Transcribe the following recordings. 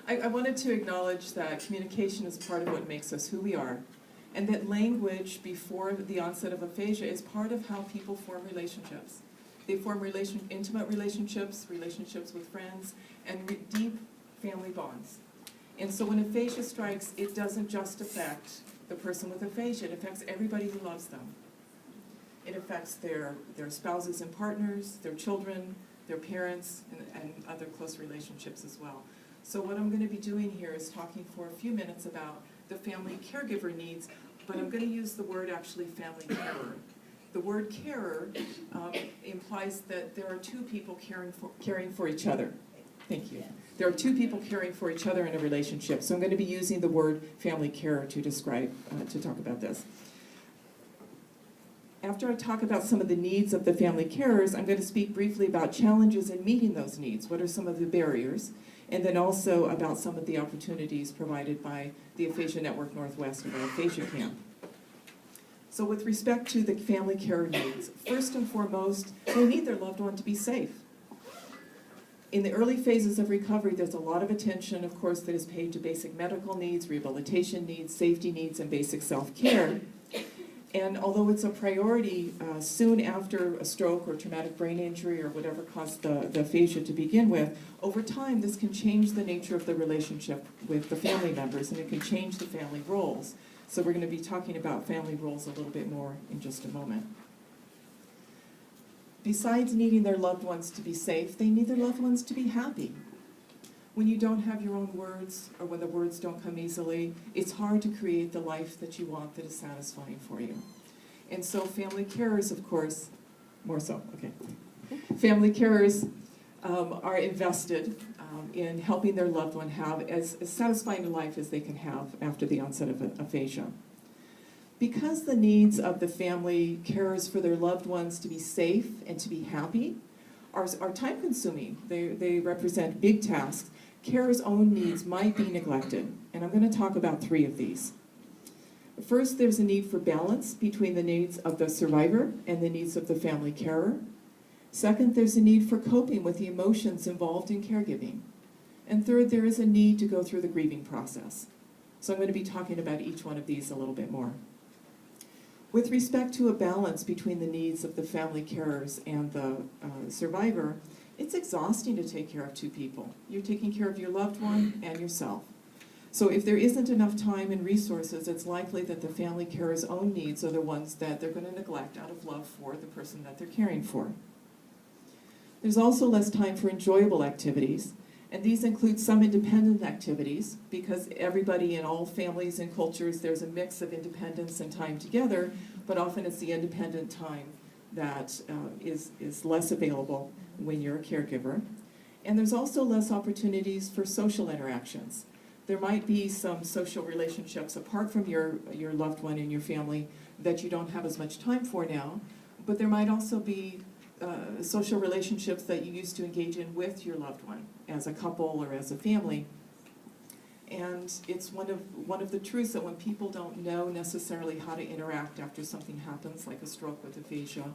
I wanted to acknowledge that communication is part of what makes us who we are, and that language before the onset of aphasia is part of how people form relationships. They form intimate relationships, relationships with friends, and deep family bonds. And so when aphasia strikes, it doesn't just affect the person with aphasia, it affects everybody who loves them. It affects their spouses and partners, their children, their parents, and other close relationships as well. So what I'm going to be doing here is talking for a few minutes about the family caregiver needs, but I'm going to use the word actually family carer. The word carer implies that there are two people caring for each other. Thank you. There are two people caring for each other in a relationship. So I'm going to be using the word family carer to describe, to talk about this. After I talk about some of the needs of the family carers, I'm going to speak briefly about challenges in meeting those needs. What are some of the barriers? And then also about some of the opportunities provided by the Aphasia Network Northwest and our Aphasia Camp. So with respect to the family care needs, first and foremost, they need their loved one to be safe. In the early phases of recovery, there's a lot of attention, of course, that is paid to basic medical needs, rehabilitation needs, safety needs, and basic self-care. And although it's a priority soon after a stroke or traumatic brain injury or whatever caused the aphasia to begin with, over time this can change the nature of the relationship with the family members, and it can change the family roles. So we're going to be talking about family roles a little bit more in just a moment. Besides needing their loved ones to be safe, they need their loved ones to be happy. When you don't have your own words, or when the words don't come easily, it's hard to create the life that you want that is satisfying for you. And so family carers, of course, more so, okay. Family carers are invested in helping their loved one have as satisfying a life as they can have after the onset of aphasia. Because the needs of the family carers for their loved ones to be safe and to be happy are time-consuming. They represent big tasks. Carers' own needs might be neglected, and I'm going to talk about three of these. First, there's a need for balance between the needs of the survivor and the needs of the family carer. Second, there's a need for coping with the emotions involved in caregiving. And third, there is a need to go through the grieving process. So I'm going to be talking about each one of these a little bit more. With respect to a balance between the needs of the family carers and the survivor, it's exhausting to take care of two people. You're taking care of your loved one and yourself. So if there isn't enough time and resources, it's likely that the family carer's own needs are the ones that they're going to neglect out of love for the person that they're caring for. There's also less time for enjoyable activities, and these include some independent activities, because everybody in all families and cultures, there's a mix of independence and time together, but often it's the independent time that is less available when you're a caregiver. And there's also less opportunities for social interactions. There might be some social relationships apart from your loved one and your family that you don't have as much time for now, but there might also be social relationships that you used to engage in with your loved one as a couple or as a family. And it's one of the truths that when people don't know necessarily how to interact after something happens, like a stroke with aphasia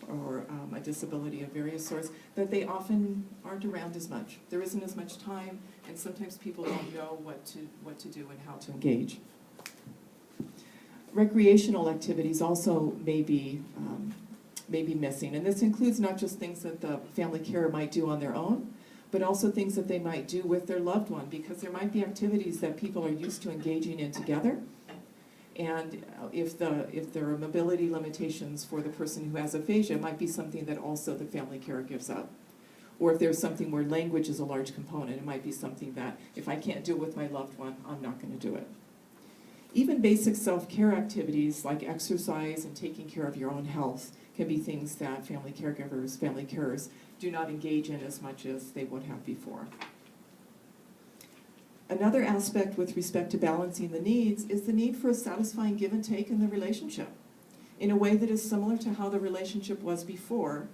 or a disability of various sorts, that they often aren't around as much. There isn't as much time, and sometimes people don't know what to do and how to engage. Recreational activities also may be missing, and this includes not just things that the family carer might do on their own, but also things that they might do with their loved one, because there might be activities that people are used to engaging in together, and if there are mobility limitations for the person who has aphasia, it might be something that also the family carer gives up. Or if there's something where language is a large component, it might be something that if I can't do it with my loved one, I'm not going to do it. Even basic self-care activities like exercise and taking care of your own health can be things that family caregivers, family carers, do not engage in as much as they would have before. Another aspect with respect to balancing the needs is the need for a satisfying give and take in the relationship in a way that is similar to how the relationship was before.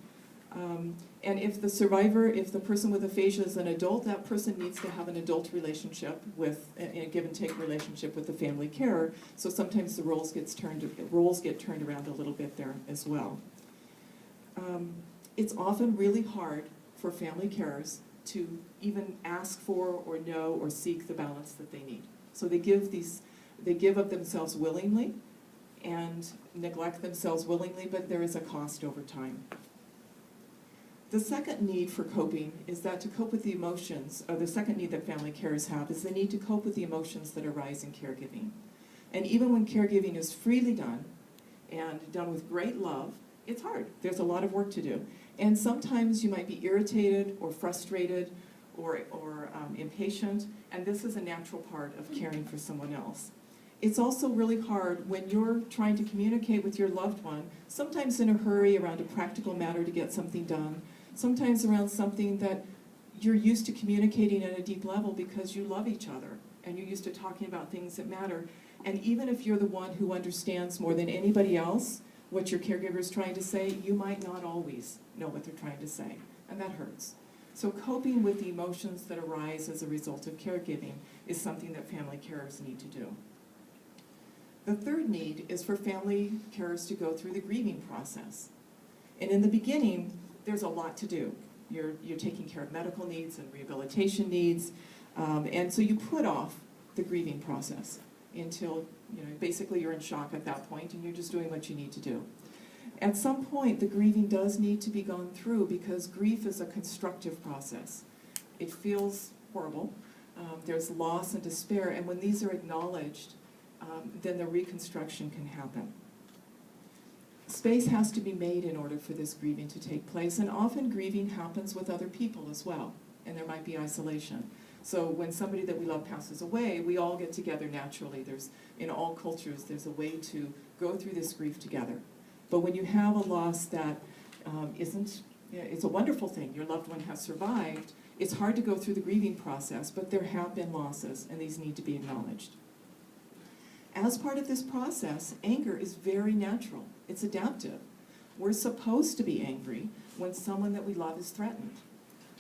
And if the survivor, if the person with aphasia is an adult, that person needs to have an adult relationship with, a give and take relationship with the family carer. So sometimes the roles get turned around a little bit there as well. It's often really hard for family carers to even ask for or know or seek the balance that they need. So they give of themselves willingly and neglect themselves willingly, but there is a cost over time. The second need for coping is that to cope with the emotions, or the second need that family carers have is the need to cope with the emotions that arise in caregiving. And even when caregiving is freely done and done with great love, it's hard. There's a lot of work to do. And sometimes you might be irritated or frustrated or impatient, and this is a natural part of caring for someone else. It's also really hard when you're trying to communicate with your loved one, sometimes in a hurry around a practical matter to get something done, sometimes around something that you're used to communicating at a deep level because you love each other and you're used to talking about things that matter. And even if you're the one who understands more than anybody else what your caregiver is trying to say, you might not always know what they're trying to say, and that hurts. So coping with the emotions that arise as a result of caregiving is something that family carers need to do. The third need is for family carers to go through the grieving process. And in the beginning, there's a lot to do. You're taking care of medical needs and rehabilitation needs, and so you put off the grieving process until, basically you're in shock at that point and you're just doing what you need to do. At some point, the grieving does need to be gone through because grief is a constructive process. It feels horrible. There's loss and despair, and when these are acknowledged, then the reconstruction can happen. Space has to be made in order for this grieving to take place, and often grieving happens with other people as well, and there might be isolation. So when somebody that we love passes away, we all get together naturally. In all cultures, there's a way to go through this grief together. But when you have a loss that it's a wonderful thing, your loved one has survived, it's hard to go through the grieving process, but there have been losses, and these need to be acknowledged. As part of this process, anger is very natural. It's adaptive. We're supposed to be angry when someone that we love is threatened,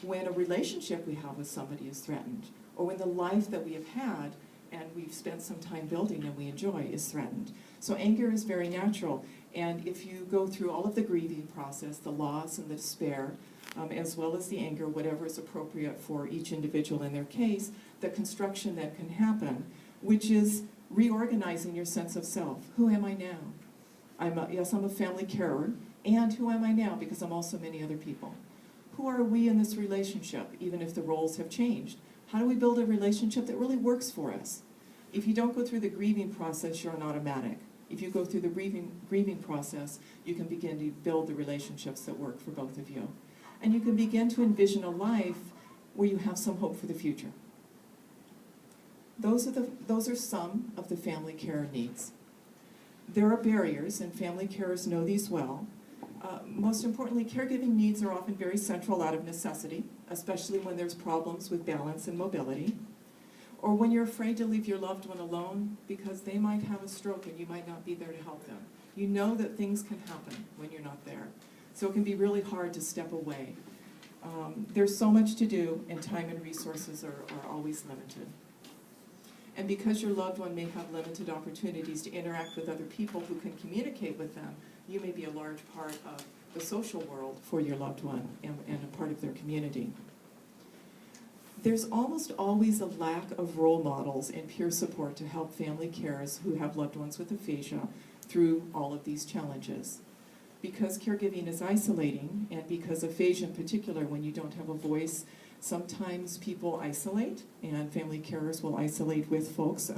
when a relationship we have with somebody is threatened, or when the life that we have had and we've spent some time building and we enjoy is threatened. So anger is very natural, and if you go through all of the grieving process, the loss and the despair, as well as the anger, whatever is appropriate for each individual in their case, the construction that can happen, which is reorganizing your sense of self. Who am I now? Yes, I'm a family carer, and who am I now? Because I'm also many other people. Who are we in this relationship, even if the roles have changed? How do we build a relationship that really works for us? If you don't go through the grieving process, you're an automatic. If you go through the grieving process, you can begin to build the relationships that work for both of you. And you can begin to envision a life where you have some hope for the future. Those are some of the family care needs. There are barriers, and family carers know these well. Most importantly, caregiving needs are often very central out of necessity, especially when there's problems with balance and mobility, or when you're afraid to leave your loved one alone because they might have a stroke and you might not be there to help them. You know that things can happen when you're not there, so it can be really hard to step away. There's so much to do, and time and resources are always limited. And because your loved one may have limited opportunities to interact with other people who can communicate with them, you may be a large part of the social world for your loved one and a part of their community. There's almost always a lack of role models and peer support to help family carers who have loved ones with aphasia through all of these challenges. Because caregiving is isolating, and because aphasia in particular, when you don't have a voice, sometimes people isolate, and family carers will isolate with folks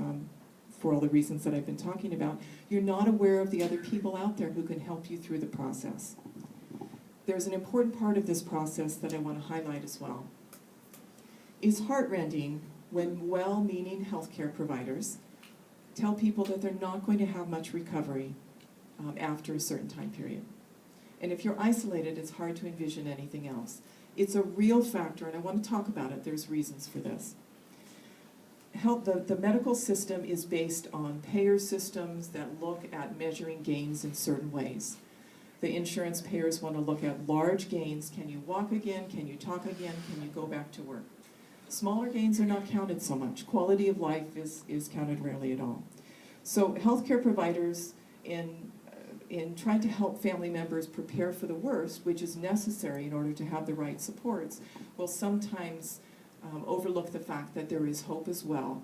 for all the reasons that I've been talking about. You're not aware of the other people out there who can help you through the process. There's an important part of this process that I want to highlight as well. It's heartrending when well-meaning healthcare providers tell people that they're not going to have much recovery after a certain time period. And if you're isolated, it's hard to envision anything else. It's a real factor, and I want to talk about it. There's reasons for this. The medical system is based on payer systems that look at measuring gains in certain ways. The insurance payers want to look at large gains. Can you walk again? Can you talk again? Can you go back to work? Smaller gains are not counted so much. Quality of life is counted rarely at all. So healthcare providers, in in trying to help family members prepare for the worst, which is necessary in order to have the right supports, will sometimes overlook the fact that there is hope as well.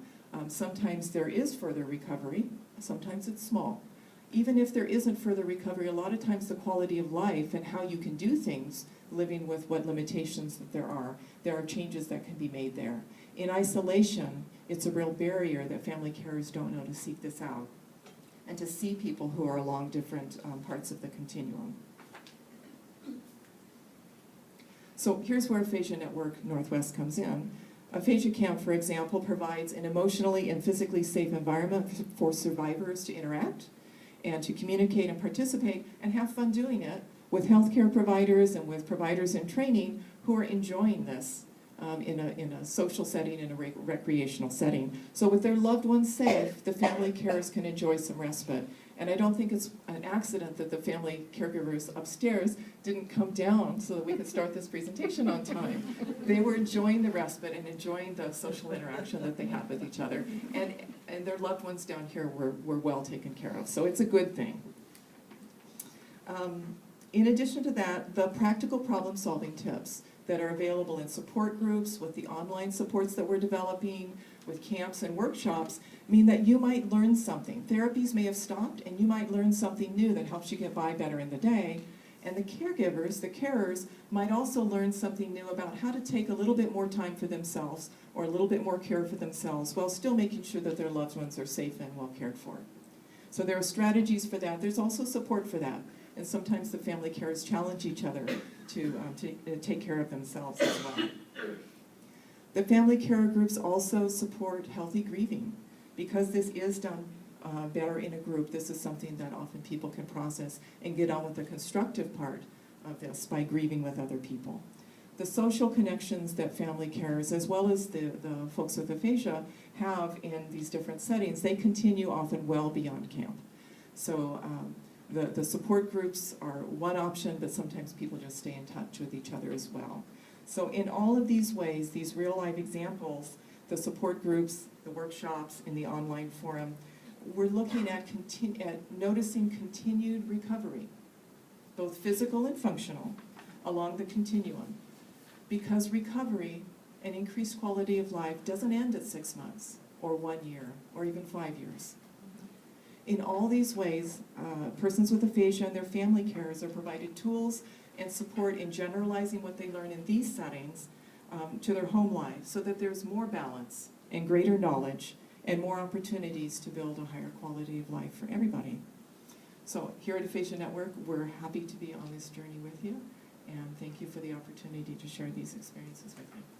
Sometimes there is further recovery, sometimes it's small. Even if there isn't further recovery, a lot of times the quality of life and how you can do things, living with what limitations that there are changes that can be made there. In isolation, it's a real barrier that family carers don't know to seek this out and to see people who are along different parts of the continuum. So here's where Aphasia Network Northwest comes in. Aphasia Camp, for example, provides an emotionally and physically safe environment for survivors to interact and to communicate and participate and have fun doing it with healthcare providers and with providers in training who are enjoying this in a social setting, in a recreational setting. So with their loved ones safe, the family carers can enjoy some respite. And I don't think it's an accident that the family caregivers upstairs didn't come down so that we could start this presentation on time. They were enjoying the respite and enjoying the social interaction that they had with each other. And their loved ones down here were well taken care of. So it's a good thing. In addition to that, the practical problem-solving tips that are available in support groups, with the online supports that we're developing, with camps and workshops, mean that you might learn something. Therapies may have stopped, and you might learn something new that helps you get by better in the day. And the caregivers, the carers, might also learn something new about how to take a little bit more time for themselves or a little bit more care for themselves while still making sure that their loved ones are safe and well cared for. So there are strategies for that. There's also support for that. And sometimes the family carers challenge each other to take care of themselves as well. The family care groups also support healthy grieving. Because this is done better in a group, this is something that often people can process and get on with the constructive part of this by grieving with other people. The social connections that family carers, as well as the folks with aphasia, have in these different settings, they continue often well beyond camp. So the support groups are one option, but sometimes people just stay in touch with each other as well. So in all of these ways, these real-life examples, the support groups, the workshops, in the online forum, we're looking at noticing continued recovery, both physical and functional, along the continuum. Because recovery and increased quality of life doesn't end at 6 months, or 1 year, or even 5 years. In all these ways, persons with aphasia and their family carers are provided tools and support in generalizing what they learn in these settings to their home lives, so that there's more balance and greater knowledge and more opportunities to build a higher quality of life for everybody. So here at Aphasia Network, we're happy to be on this journey with you, and thank you for the opportunity to share these experiences with you.